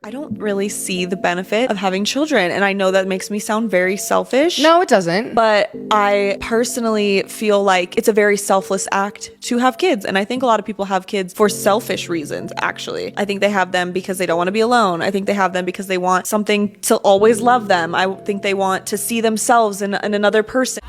I don't really see the benefit of having children, and I know that makes me sound very selfish. No, it doesn't. But I personally feel like it's a very selfless act to have kids, and I think a lot of people have kids for selfish reasons, actually. I think they have them because they don't want to be alone. I think they have them because they want something to always love them. I think they want to see themselves in another person.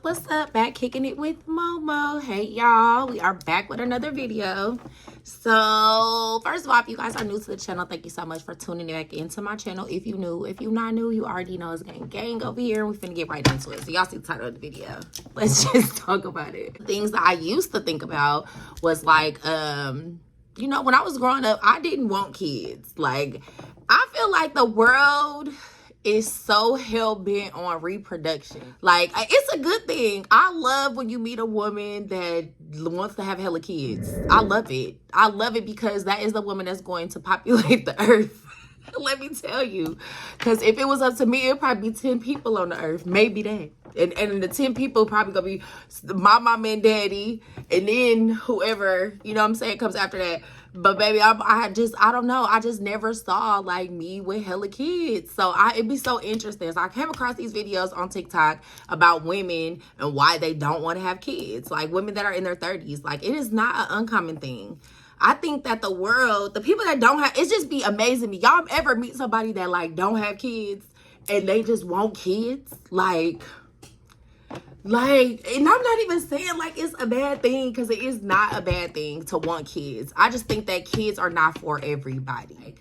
What's up? Back kicking it with Momo. Hey y'all, we are back with another video. So first of all, if you guys are new to the channel, thank you so much for tuning back into my channel. If you new, if you not new, you already know it's gang over here, and we're finna get right into it. So y'all see the title of the video. Let's just talk about it. Things that I used to think about was like, you know, when I was growing up, I didn't want kids. Like, I feel like the world is so hell-bent on reproduction. Like, it's a good thing. I love when you meet a woman that wants to have hella kids. I love it. I love it because that is the woman that's going to populate the earth. Let me tell you. Because if it was up to me, it'd probably be 10 people on the earth. Maybe that. And the 10 people probably gonna be my mom and daddy, and then whoever, you know what I'm saying, comes after that. But baby, I don't know. I just never saw like me with hella kids. So it'd be so interesting. So I came across these videos on TikTok about women and why they don't want to have kids. Like women that are in their 30s. Like it is not an uncommon thing. I think that the world, the people that don't have, it's just be amazing me. Y'all ever meet somebody that like don't have kids and they just want kids? Like, and I'm not even saying like it's a bad thing, because it is not a bad thing to want kids. I just think that kids are not for everybody.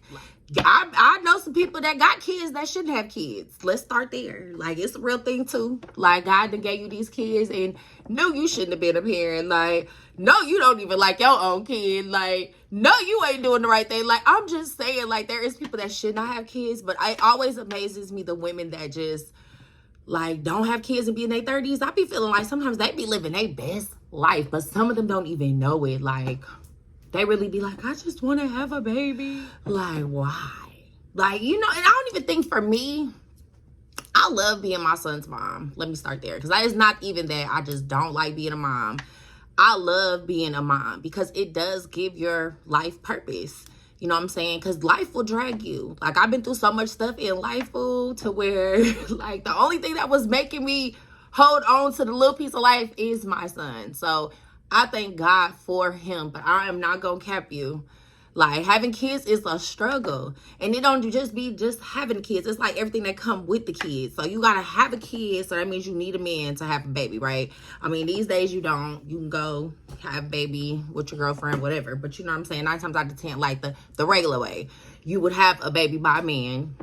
I know some people that got kids that shouldn't have kids. Let's start there. Like, it's a real thing too. Like, God done gave you these kids and no, you shouldn't have been a parent. Like, no, you don't even like your own kid. Like, no, you ain't doing the right thing. Like, I'm just saying, like, there is people that should not have kids, but it always amazes me the women that just like don't have kids and be in their 30s. I be feeling like sometimes they be living their best life, but some of them don't even know it. Like they really be like, I just want to have a baby. Like, why? Like, you know, and I don't even think, for me, I love being my son's mom. Let me start there, because that is not even that I just don't like being a mom. I love being a mom because it does give your life purpose. You know what I'm saying? Because life will drag you. Like, I've been through so much stuff in life, fool, to where, like, the only thing that was making me hold on to the little piece of life is my son. So, I thank God for him. But I am not going to cap you. Like, having kids is a struggle. And it don't just be just having kids. It's like everything that come with the kids. So, you got to have a kid. So, that means you need a man to have a baby, right? I mean, these days you don't. You can go have a baby with your girlfriend, whatever. But you know what I'm saying? 9 times out of 10, like the regular way. You would have a baby by a man.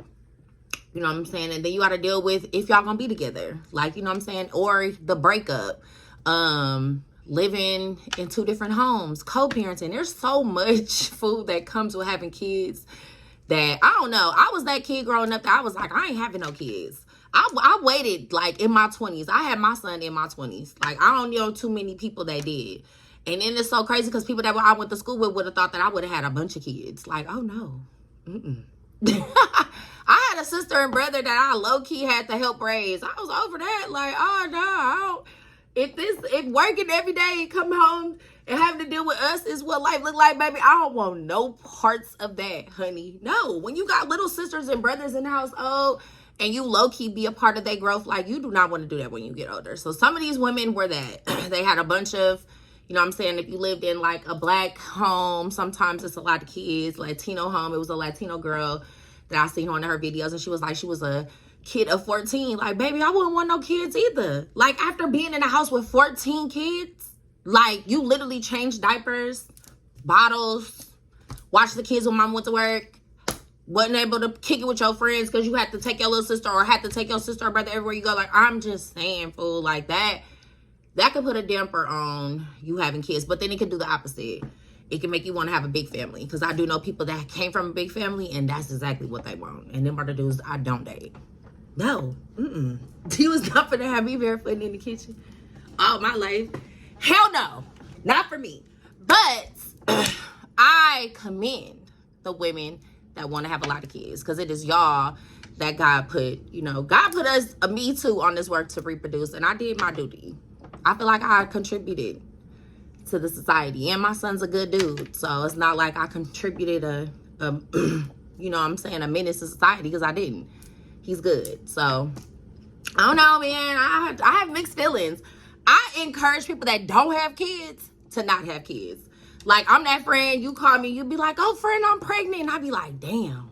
You know what I'm saying? And then you got to deal with if y'all going to be together. Like, you know what I'm saying? Or the breakup. Living in 2 different homes, co-parenting. There's so much food that comes with having kids that, I don't know. I was that kid growing up that I was like, I ain't having no kids. I waited like in my 20s. I had my son in my 20s. Like, I don't know too many people that did. And then it's so crazy because people that I went to school with would have thought that I would have had a bunch of kids. Like, oh no. I had a sister and brother that I low-key had to help raise. I was over that. Like, oh no, I don't. If working every day and come home and having to deal with us is what life look like, baby, I don't want no parts of that, honey. No, when you got little sisters and brothers in the household and you low-key be a part of their growth, like, you do not want to do that when you get older. So some of these women were that. They had a bunch of, you know what I'm saying, if you lived in like a black home, sometimes it's a lot of kids. Latino home, it was a Latino girl that I seen on her videos, and she was like, she was a kid of 14. Like, baby, I wouldn't want no kids either. Like, after being in a house with 14 kids, like, you literally change diapers, bottles, watch the kids when mom went to work, wasn't able to kick it with your friends because you had to take your little sister or had to take your sister or brother everywhere you go. Like, I'm just saying, fool, like, that could put a damper on you having kids. But then it could do the opposite. It can make you want to have a big family, because I do know people that came from a big family and that's exactly what they want. And them are the dudes I don't date. No, he was not gonna have me barefooting in the kitchen all my life. Hell no, not for me. But I commend the women that want to have a lot of kids, because it is y'all that God put, God put us, me too, on this work to reproduce, and I did my duty. I feel like I contributed to the society, and my son's a good dude, so it's not like I contributed a a menace to society, because I didn't. He's good. So I don't know, man. I have mixed feelings. I encourage people that don't have kids to not have kids. Like, I'm that friend, you call me, you be like, oh, friend, I'm pregnant. And I be like, damn,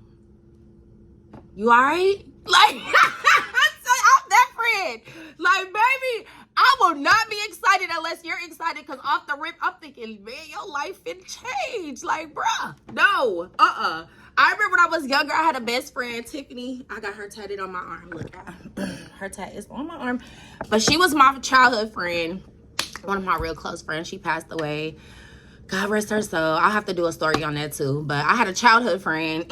you all right? Like, I'm that friend. Like, baby, I will not be excited unless you're excited, because off the rip, I'm thinking, man, your life can change. Like, bruh, no, I remember when I was younger, I had a best friend, Tiffany. I got her tatted on my arm. Look, her tat is on my arm. But she was my childhood friend, one of my real close friends. She passed away. God rest her soul. I'll have to do a story on that too. But I had a childhood friend,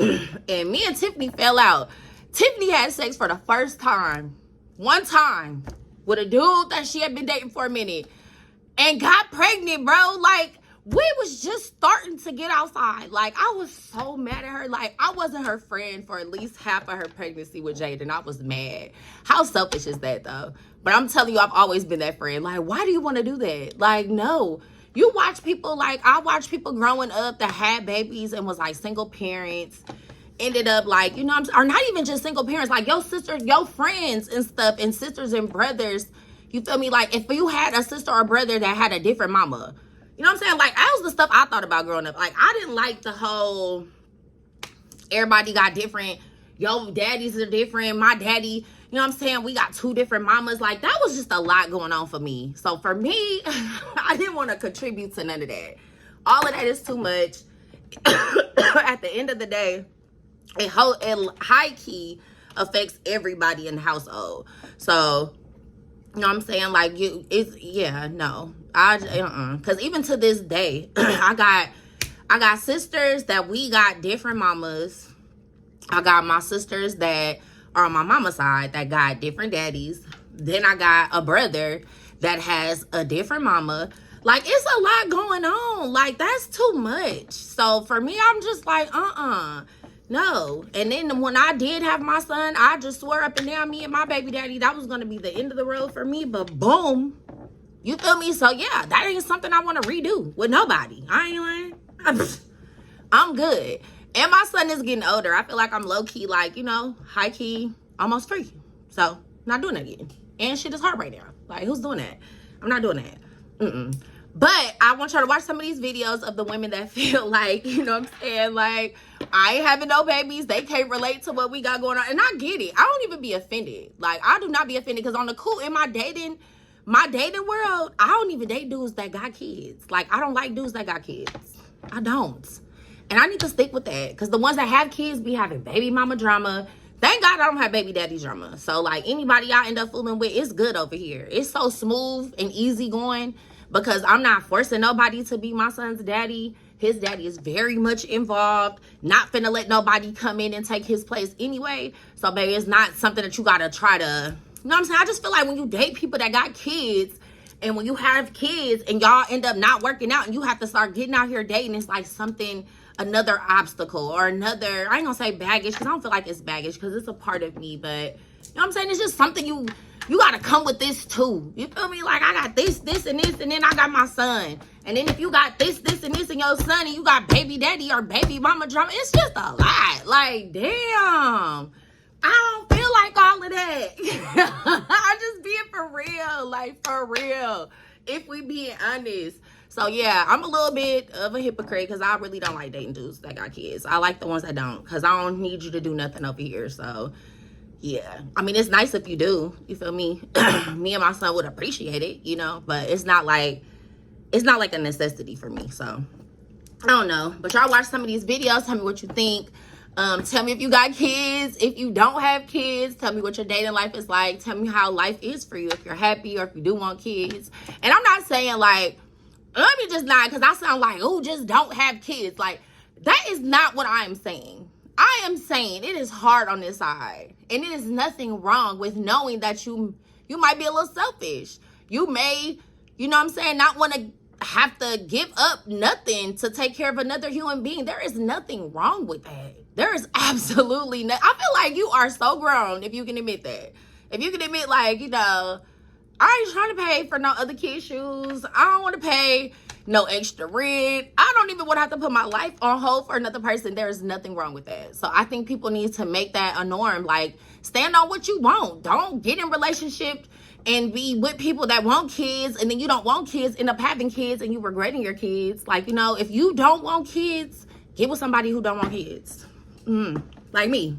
and me and Tiffany fell out. Tiffany had sex for the first time, one time, with a dude that she had been dating for a minute, and got pregnant, bro. Like, we was just starting to get outside. Like, I was so mad at her. Like, I wasn't her friend for at least half of her pregnancy with Jaden. I was mad. How selfish is that, though? But I'm telling you, I've always been that friend. Like, why do you want to do that? Like, no. You watch people, like, I watch people growing up that had babies and was, like, single parents. Ended up, like, or not even just single parents. Like, your sisters, your friends and stuff, and sisters and brothers. You feel me? Like, if you had a sister or brother that had a different mama. You know what I'm saying? Like, that was the stuff I thought about growing up. Like, I didn't like the whole, everybody got different, your daddies are different, my daddy, you know what I'm saying? We got two different mamas. Like, that was just a lot going on for me. So, for me, I didn't want to contribute to none of that. All of that is too much. At the end of the day, it high-key affects everybody in the household. So, you know what I'm saying? Like, because even to this day, I got sisters that we got different mamas. I got my sisters that are on my mama's side that got different daddies. Then I got a brother that has a different mama. Like, it's a lot going on. Like, that's too much. So for me, I'm just like, no. And then when I did have my son, I just swore up and down, me and my baby daddy, that was going to be the end of the road for me. But boom, you feel me? So yeah, that ain't something I want to redo with nobody. I ain't lying. I'm good. And my son is getting older. I feel like I'm low-key, like, high-key, almost free. So, not doing that again. And shit is hard right now. Like, who's doing that? I'm not doing that. But I want y'all to watch some of these videos of the women that feel like, you know what I'm saying? Like, I ain't having no babies. They can't relate to what we got going on. And I get it. I don't even be offended. Like, I do not be offended. Because on the cool, in my dating world, I don't even date dudes that got kids. Like, I don't like dudes that got kids. I don't. And I need to stick with that. Because the ones that have kids be having baby mama drama. Thank God I don't have baby daddy drama. So, like, anybody I end up fooling with, it's good over here. It's so smooth and easy going. Because I'm not forcing nobody to be my son's daddy. His daddy is very much involved. Not finna let nobody come in and take his place anyway. So, baby, it's not something that you gotta try to... You know what I'm saying? I just feel like when you date people that got kids... And when you have kids and y'all end up not working out... And you have to start getting out here dating... It's like something... Another obstacle or another... I ain't gonna say baggage. Because I don't feel like it's baggage. Because it's a part of me. But... You know what I'm saying? It's just something you gotta come with this too. You feel me? Like, I got this, and this, and then I got my son. And then if you got this, and this, and your son, and you got baby daddy or baby mama drama, it's just a lot. Like, damn. I don't feel like all of that. I just being for real. Like, for real. If we being honest. So, yeah, I'm a little bit of a hypocrite because I really don't like dating dudes that got kids. I like the ones that don't because I don't need you to do nothing over here. So, yeah, I mean, it's nice if you do, you feel me? Me and my son would appreciate it, but it's not like a necessity for me. So I don't know, but y'all watch some of these videos. Tell me what you think. Tell me if you got kids. If you don't have kids, tell me what your dating life is like. Tell me how life is for you, if you're happy or if you do want kids. And I'm not saying like, let me just not, because I sound like, oh, just don't have kids. Like, that is not what I am saying. I am saying it is hard on this side. And it is nothing wrong with knowing that you might be a little selfish. You may, you know what I'm saying, not want to have to give up nothing to take care of another human being. There is nothing wrong with that. There is absolutely no. I feel like you are so grown if you can admit that. If you can admit, like, you know, I ain't trying to pay for no other kids' shoes. I don't want to pay no extra rent. I don't even want to have to put my life on hold for another person. There is nothing wrong with that. So I think people need to make that a norm. Like, stand on what you want. Don't get in relationships and be with people that want kids, and then you don't want kids, end up having kids, and you regretting your kids. Like, you know, if you don't want kids, get with somebody who don't want kids. Like me.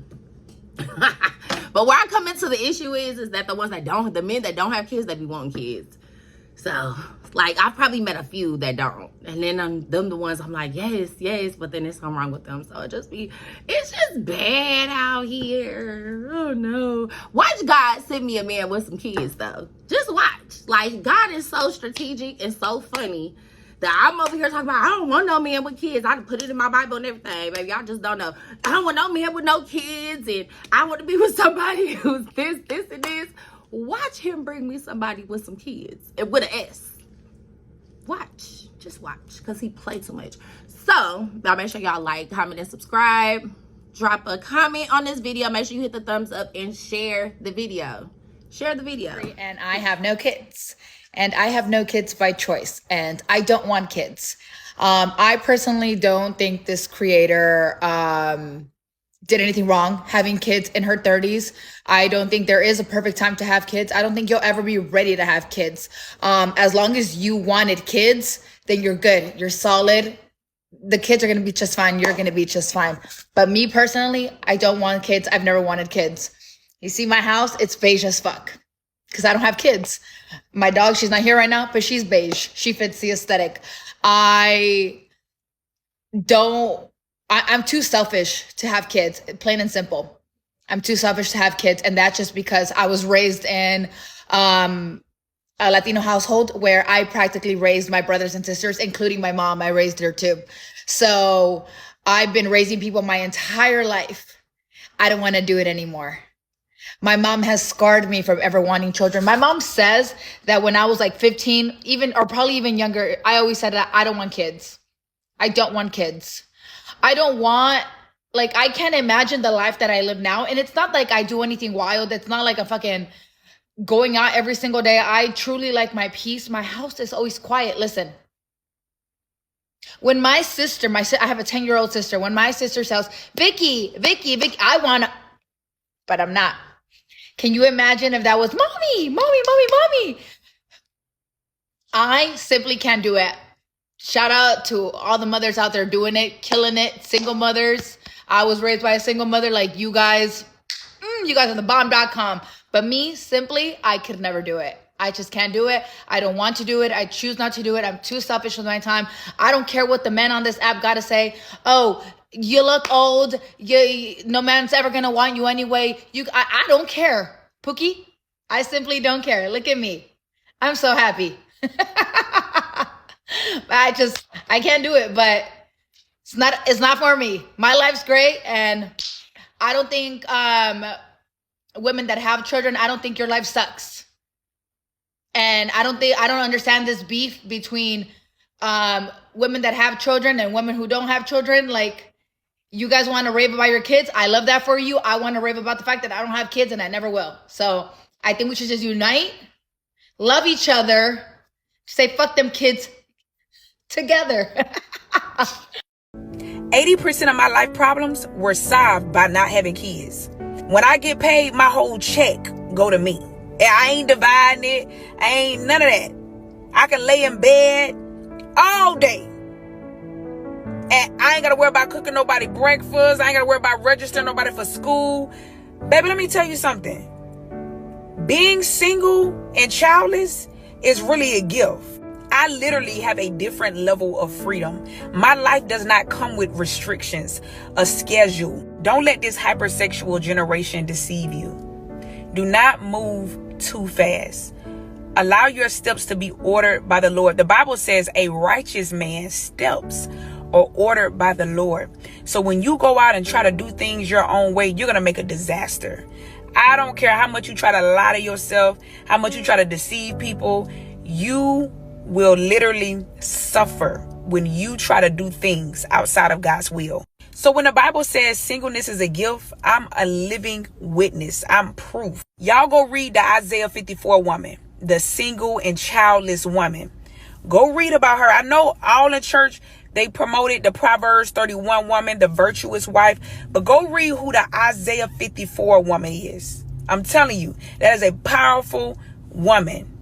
But where I come into the issue is that the men that don't have kids, they be wanting kids. So, like, I've probably met a few that don't. And then them the ones I'm like, yes, but then there's something wrong with them. So it's just bad out here. Oh no. Watch God send me a man with some kids though. Just watch. Like, God is so strategic and so funny that I'm over here talking about, I don't want no man with kids. I put it in my Bible and everything, baby. Y'all just don't know. I don't want no man with no kids, and I want to be with somebody who's this, and this. Watch him bring me somebody with some kids and with an S. Watch. Just watch, because he plays too much. So, y'all make sure y'all like, comment, and subscribe. Drop a comment on this video. Make sure you hit the thumbs up and share the video. Share the video. And I have no kids. And I have no kids by choice. And I don't want kids. I personally don't think this creator did anything wrong having kids in her 30s. I don't think there is a perfect time to have kids. I don't think you'll ever be ready to have kids. As long as you wanted kids, then you're good. You're solid. The kids are going to be just fine. You're going to be just fine. But me personally, I don't want kids. I've never wanted kids. You see my house? It's beige as fuck because I don't have kids. My dog, she's not here right now, but she's beige. She fits the aesthetic. I'm too selfish to have kids, plain and simple. I'm too selfish to have kids. And that's just because I was raised in a Latino household where I practically raised my brothers and sisters, including my mom. I raised her too. So I've been raising people my entire life. I don't want to do it anymore. My mom has scarred me from ever wanting children. My mom says that when I was like 15, or probably even younger, I always said that I don't want kids. I don't want kids. I can't imagine the life that I live now. And it's not like I do anything wild. It's not like I'm fucking going out every single day. I truly like my peace. My house is always quiet. Listen, when my sister, I have a 10-year-old sister. When my sister says, Vicky, I want to, but I'm not. Can you imagine if that was mommy? I simply can't do it. Shout out to all the mothers out there doing it, killing it, single mothers. I was raised by a single mother like you guys. You guys are the bomb.com. But me, simply, I could never do it. I just can't do it. I don't want to do it. I choose not to do it. I'm too selfish with my time. I don't care what the men on this app got to say. Oh, you look old. No man's ever going to want you anyway. I don't care. Pookie, I simply don't care. Look at me. I'm so happy. I can't do it, but it's not for me. My life's great, and I don't think women that have children, I don't think your life sucks. And I don't understand this beef between women that have children and women who don't have children. Like, you guys want to rave about your kids. I love that for you. I want to rave about the fact that I don't have kids and I never will. So I think we should just unite, love each other, say fuck them kids together. 80% of my life problems were solved by not having kids. When I get paid, my whole check go to me. I ain't dividing it. I ain't none of that. I can lay in bed all day. And I ain't got to worry about cooking nobody breakfast. I ain't got to worry about registering nobody for school. Baby, let me tell you something. Being single and childless is really a gift. I literally have a different level of freedom. My life does not come with restrictions, a schedule. Don't let this hypersexual generation deceive you. Do not move too fast. Allow your steps to be ordered by the Lord. The Bible says a righteous man's steps are ordered by the Lord. So when you go out and try to do things your own way, you're going to make a disaster. I don't care how much you try to lie to yourself, how much you try to deceive people. You will literally suffer when you try to do things outside of God's will. So when the Bible says singleness is a gift, I'm a living witness. I'm proof. Y'all go read the Isaiah 54 woman, the single and childless woman. Go read about her. I know all in church, they promoted the Proverbs 31 woman, the virtuous wife. But go read who the Isaiah 54 woman is. I'm telling you, that is a powerful woman.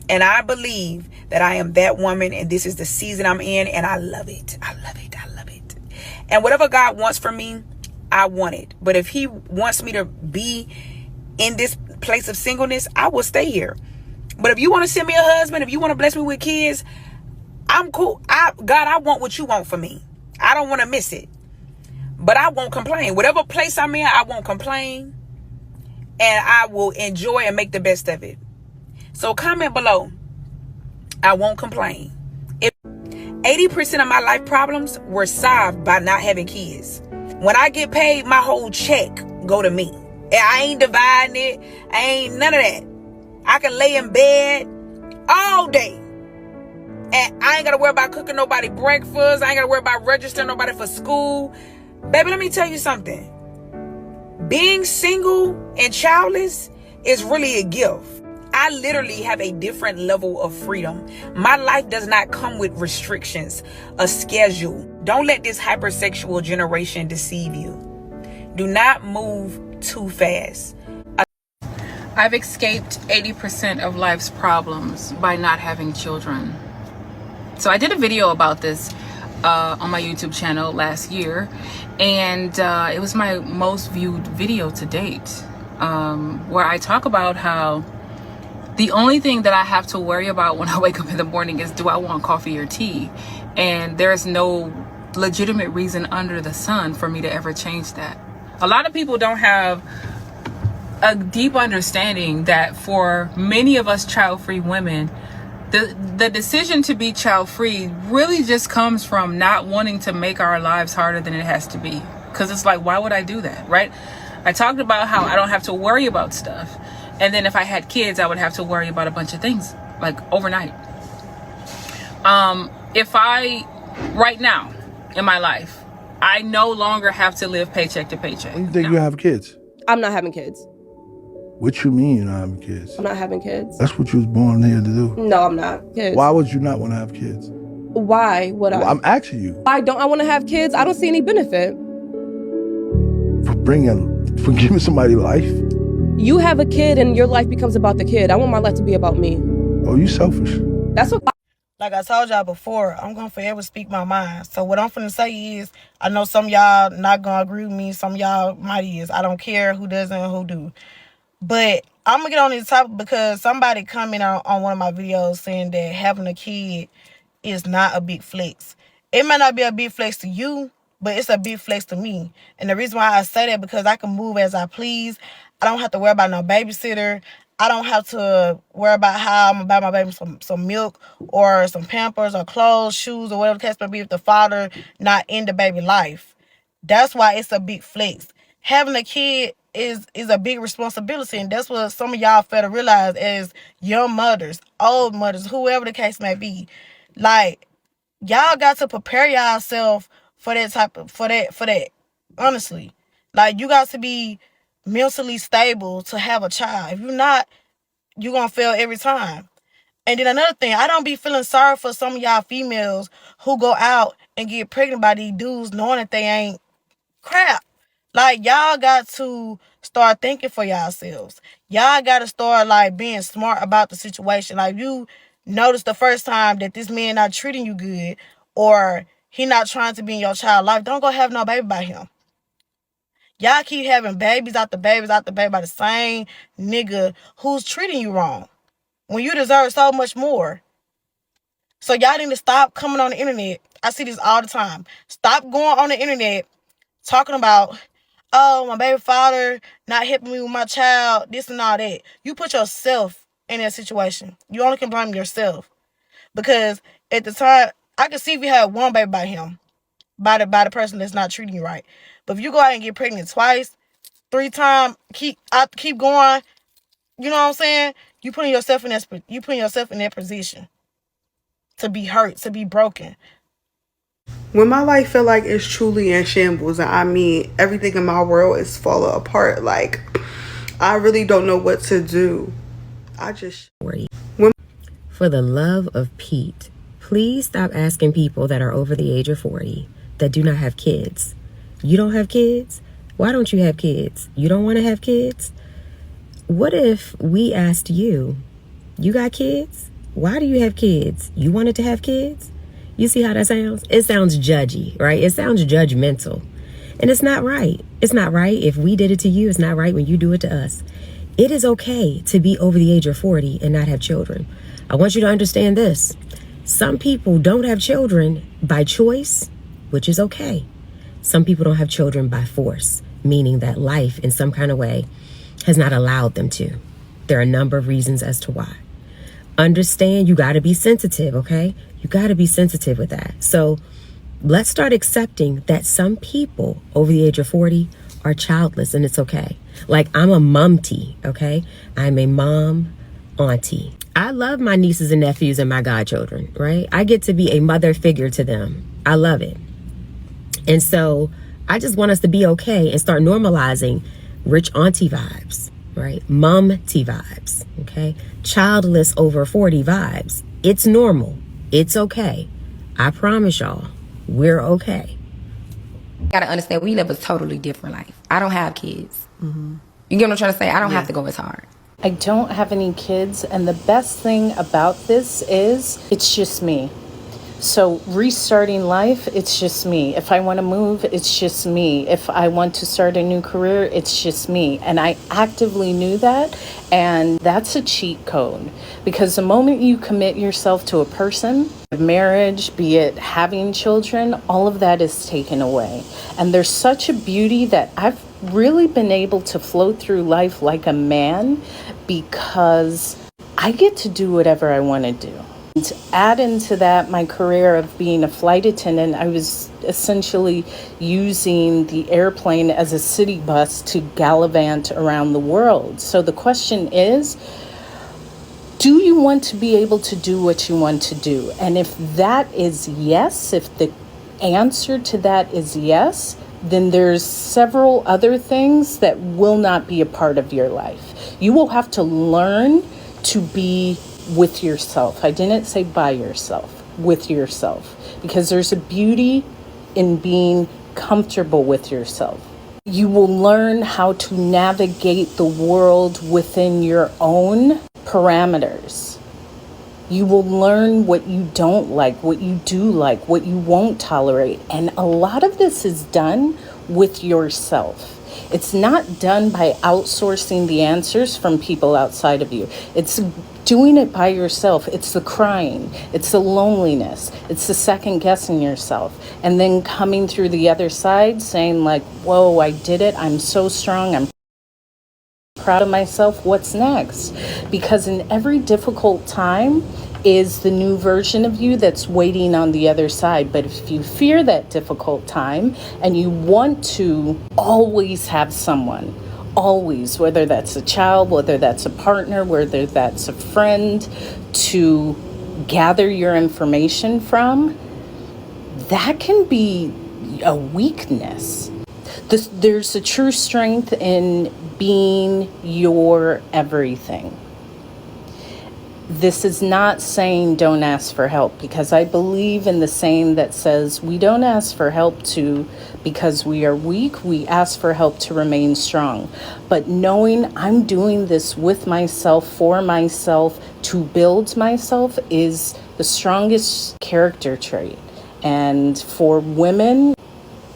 And I believe that I am that woman, and this is the season I'm in, and I love it. I love it. I love it. And whatever God wants for me, I want it. But if he wants me to be in this place of singleness, I will stay here. But if you want to send me a husband, if you want to bless me with kids, I'm cool. God, I want what you want for me. I don't want to miss it. But I won't complain. Whatever place I'm in, I won't complain. And I will enjoy and make the best of it. So comment below. I won't complain. If 80% of my life problems were solved by not having kids. When I get paid, my whole check go to me. I ain't dividing it. I ain't none of that. I can lay in bed all day. And I ain't got to worry about cooking nobody breakfast. I ain't got to worry about registering nobody for school. Baby, let me tell you something. Being single and childless is really a gift. I literally have a different level of freedom. My life does not come with restrictions, a schedule. Don't let this hypersexual generation deceive you. Do not move too fast. I've escaped 80% of life's problems by not having children. So I did a video about this on my YouTube channel last year, and it was my most viewed video to date, where I talk about how the only thing that I have to worry about when I wake up in the morning is, do I want coffee or tea? And there's no legitimate reason under the sun for me to ever change that. A lot of people don't have a deep understanding that for many of us child-free women, the decision to be child-free really just comes from not wanting to make our lives harder than it has to be. Because it's like, why would I do that, right? I talked about how I don't have to worry about stuff. And then if I had kids, I would have to worry about a bunch of things, like overnight. If I, right now in my life, I no longer have to live paycheck to paycheck. When you think you have kids? I'm not having kids. What you mean you're not having kids? I'm not having kids. That's what you was born here to do. No, I'm not. Kids. Why would you not want to have kids? Why would I? I'm asking you. Why don't I want to have kids? I don't see any benefit. For giving somebody life? You have a kid and your life becomes about the kid. I want my life to be about me. Oh, you selfish. That's what. Like I told y'all before, I'm going to forever speak my mind. So what I'm finna say is, I know some of y'all not going to agree with me. Some of y'all might is. I don't care who doesn't and who do. But I'm going to get on this topic because somebody commented on one of my videos saying that having a kid is not a big flex. It might not be a big flex to you, but it's a big flex to me. And the reason why I say that, because I can move as I please. I don't have to worry about no babysitter. I don't have to worry about how I'm going to buy my baby some milk or some Pampers or clothes, shoes, or whatever the case may be if the father not in the baby life. That's why it's a big flex. Having a kid is a big responsibility, and that's what some of y'all fail to realize as young mothers, old mothers, whoever the case may be. Like, y'all got to prepare yourself for that. Honestly. Like, you got to be mentally stable to have a child. If you're not, you're going to fail every time. And then another thing, I don't be feeling sorry for some of y'all females who go out and get pregnant by these dudes knowing that they ain't crap. Like, y'all got to start thinking for yourselves. Y'all got to start, like, being smart about the situation. Like, you notice the first time that this man not treating you good or he not trying to be in your child's life, don't go have no baby by him. Y'all keep having babies after babies after baby by the same nigga who's treating you wrong when you deserve so much more. So y'all need to stop coming on the internet. I see this all the time. Stop going on the internet talking about, oh, my baby father not helping me with my child, this and all that. You put yourself in that situation. You only can blame yourself. Because at the time, I can see if you had one baby by him, by the person that's not treating you right. But if you go out and get pregnant twice, 3 times, keep going, you know what I'm saying? You putting yourself in that position. to be hurt, to be broken. When my life feel like it's truly in shambles, and I mean everything in my world is falling apart, like I really don't know what to do. For the love of Pete, please stop asking people that are over the age of 40 that do not have kids. You don't have kids? Why don't you have kids? You don't want to have kids? What if we asked you, you got kids? Why do you have kids? You wanted to have kids? You see how that sounds? It sounds judgy, right? It sounds judgmental. And it's not right. It's not right if we did it to you. It's not right when you do it to us. It is okay to be over the age of 40 and not have children. I want you to understand this. Some people don't have children by choice, which is okay. Some people don't have children by force, meaning that life in some kind of way has not allowed them to. There are a number of reasons as to why. Understand, you got to be sensitive, okay? You got to be sensitive with that. So let's start accepting that some people over the age of 40 are childless, and it's okay. Like, I'm a mumty, okay? I'm a mom, auntie. I love my nieces and nephews and my godchildren, right? I get to be a mother figure to them. I love it. And so I just want us to be okay and start normalizing rich auntie vibes, right? Mum-ty vibes, okay? Childless over 40 vibes. It's normal. It's okay. I promise y'all, we're okay. You gotta understand, we live a totally different life. I don't have kids. You get what I'm trying to say? I don't have to go as hard. I don't have any kids, and the best thing about this is it's just me. So restarting life, it's just me. If I want to move, it's just me. If I want to start a new career, it's just me. And I actively knew that, and that's a cheat code. Because the moment you commit yourself to a person, marriage, be it having children, all of that is taken away. And there's such a beauty that I've really been able to float through life like a man because I get to do whatever I want to do. To add into that my career of being a flight attendant, I was essentially using the airplane as a city bus to gallivant around the world. So the question is, do you want to be able to do what you want to do? And if that is yes, if the answer to that is yes, then there's several other things that will not be a part of your life. You will have to learn to be with yourself. I didn't say by yourself, with yourself, because there's a beauty in being comfortable with yourself. You will learn how to navigate the world within your own parameters. You will learn what you don't like, what you do like, what you won't tolerate. And a lot of this is done with yourself. It's not done by outsourcing the answers from people outside of you. It's doing it by yourself. It's the crying. It's the loneliness. It's the second guessing yourself. And then coming through the other side saying like, whoa, I did it. I'm so strong. I'm proud of myself. What's next? Because in every difficult time is the new version of you that's waiting on the other side. But if you fear that difficult time and you want to always have someone, always, whether that's a child, whether that's a partner, whether that's a friend, to gather your information from, that can be a weakness. There's a true strength in being your everything. This is not saying don't ask for help, because I believe in the saying that says we don't ask for help because we are weak, we ask for help to remain strong. But knowing I'm doing this with myself, for myself, to build myself is the strongest character trait. And for women,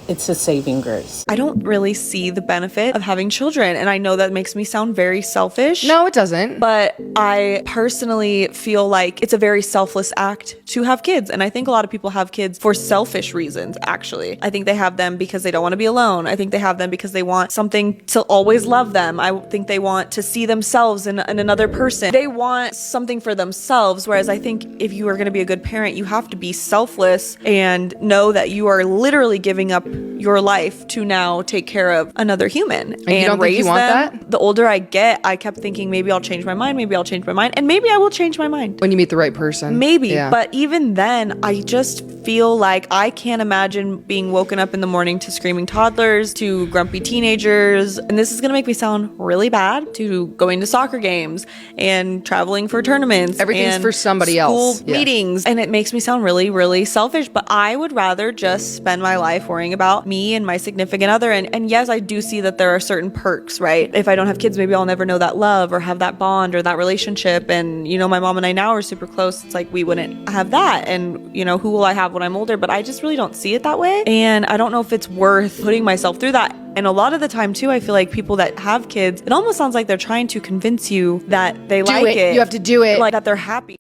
it's a saving grace. I don't really see the benefit of having children. And I know that makes me sound very selfish. No, it doesn't. But I personally feel like it's a very selfless act to have kids. And I think a lot of people have kids for selfish reasons, actually. I think they have them because they don't want to be alone. I think they have them because they want something to always love them. I think they want to see themselves in another person. They want something for themselves. Whereas I think if you are going to be a good parent, you have to be selfless and know that you are literally giving up your life to now take care of another human and you don't think you want that? The older I get, I kept thinking maybe I'll change my mind, and maybe I will change my mind. When you meet the right person. Maybe, Yeah. but even then, I just feel like I can't imagine being woken up in the morning to screaming toddlers, to grumpy teenagers, and this is gonna make me sound really bad, to going to soccer games and traveling for tournaments. Everything's and for somebody else. school meetings, and it makes me sound really, really selfish, but I would rather just spend my life worrying about me and my significant other. And yes, I do see that there are certain perks, right? If I don't have kids, maybe I'll never know that love or have that bond or that relationship. And, you know, my mom and I now are super close. It's like we wouldn't have that. And, you know, who will I have when I'm older? But I just really don't see it that way. And I don't know if it's worth putting myself through that. And a lot of the time, too, I feel like people that have kids, it almost sounds like they're trying to convince you that they like it. You have to do it. Like that they're happy.